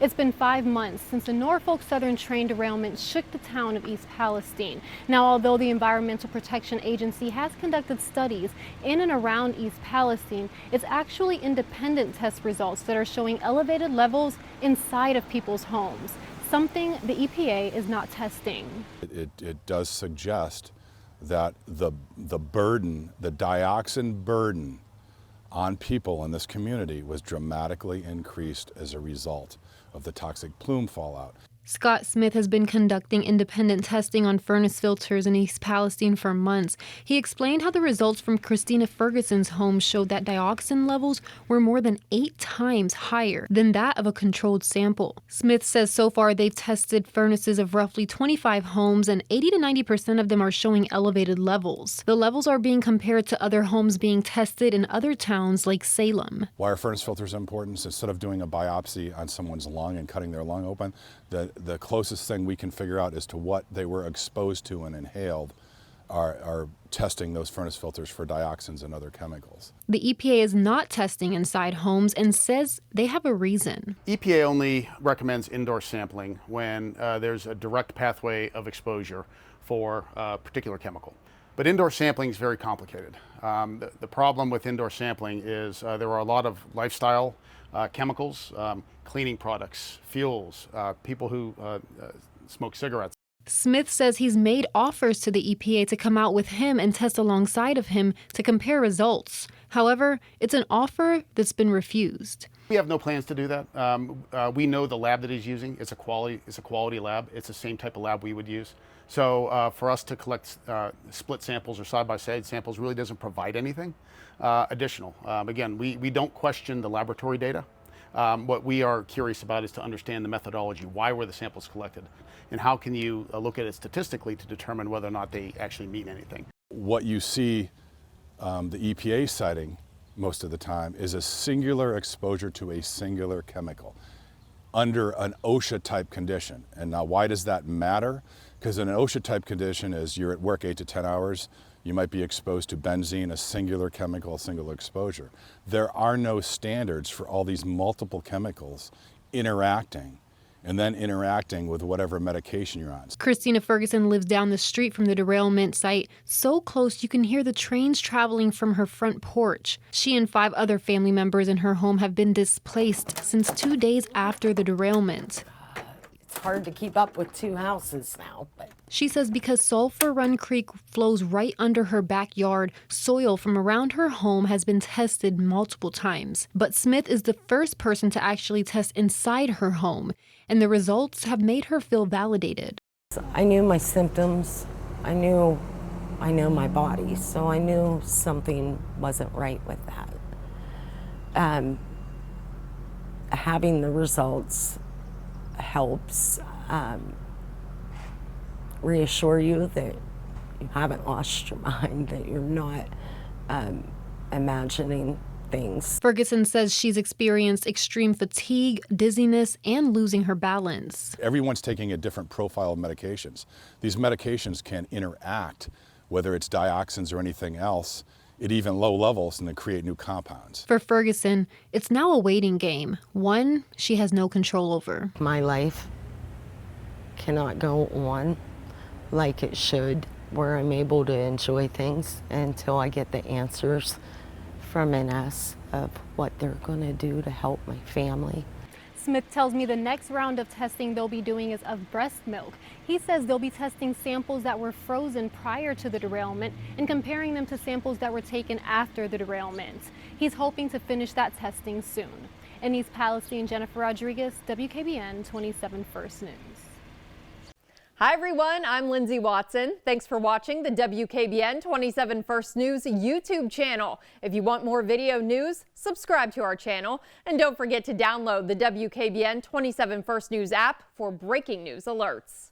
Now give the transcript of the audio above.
It's been 5 months since the Norfolk Southern train derailment shook the town of East Palestine. Now, although the Environmental Protection Agency has conducted studies in and around East Palestine, it's actually independent test results that are showing elevated levels inside of people's homes, something the EPA is not testing. It does suggest that the burden, the dioxin burden on people in this community was dramatically increased as a result of the toxic plume fallout. Scott Smith has been conducting independent testing on furnace filters in East Palestine for months. He explained how the results from Christina Ferguson's home showed that dioxin levels were more than 8 times higher than that of a controlled sample. Smith says so far they've tested furnaces of roughly 25 homes and 80 to 90% of them are showing elevated levels. The levels are being compared to other homes being tested in other towns like Salem. Why are furnace filters important? So instead of doing a biopsy on someone's lung and cutting their lung open, the closest thing we can figure out as to what they were exposed to and inhaled are testing those furnace filters for dioxins and other chemicals. The EPA is not testing inside homes and says they have a reason. EPA only recommends indoor sampling when there's a direct pathway of exposure for a particular chemical. But indoor sampling is very complicated. The problem with indoor sampling is there are a lot of lifestyle chemicals, cleaning products, fuels, people who smoke cigarettes. Smith says he's made offers to the EPA to come out with him and test alongside of him to compare results. However, it's an offer that's been refused. We have no plans to do that. We know the lab that he's using. It's a quality lab. It's the same type of lab we would use. So for us to collect split samples or side-by-side samples really doesn't provide anything additional. Again, we don't question the laboratory data. What we are curious about is to understand the methodology. Why were the samples collected? And how can you look at it statistically to determine whether or not they actually mean anything? What you see the EPA citing most of the time is a singular exposure to a singular chemical under an OSHA type condition. And now why does that matter? Because in an OSHA type condition is you're at work 8 to 10 hours, you might be exposed to benzene, a singular chemical, a single exposure. There are no standards for all these multiple chemicals interacting and then interacting with whatever medication you're on. Christina Ferguson lives down the street from the derailment site, so close you can hear the trains traveling from her front porch. She and 5 other family members in her home have been displaced since 2 days after the derailment. It's hard to keep up with 2 houses now. But She says because Sulphur Run Creek flows right under her backyard, soil from around her home has been tested multiple times. But Smith is the first person to actually test inside her home, and the results have made her feel validated. I knew my symptoms. I knew my body, so I knew something wasn't right with that. Having the results helps reassure you that you haven't lost your mind, that you're not imagining things. Ferguson says she's experienced extreme fatigue, dizziness, and losing her balance. Everyone's taking a different profile of medications. These medications can interact, whether it's dioxins or anything else, at even low levels, and then create new compounds. For Ferguson, it's now a waiting game, one she has no control over. My life cannot go on like it should, where I'm able to enjoy things until I get the answers from NS of what they're going to do to help my family. Smith tells me the next round of testing they'll be doing is of breast milk. He says they'll be testing samples that were frozen prior to the derailment and comparing them to samples that were taken after the derailment. He's hoping to finish that testing soon. In East Palestine, Jennifer Rodriguez, WKBN 27 First News. Hi everyone, I'm Lindsay Watson. Thanks for watching the WKBN 27 First News YouTube channel. If you want more video news, subscribe to our channel. And don't forget to download the WKBN 27 First News app for breaking news alerts.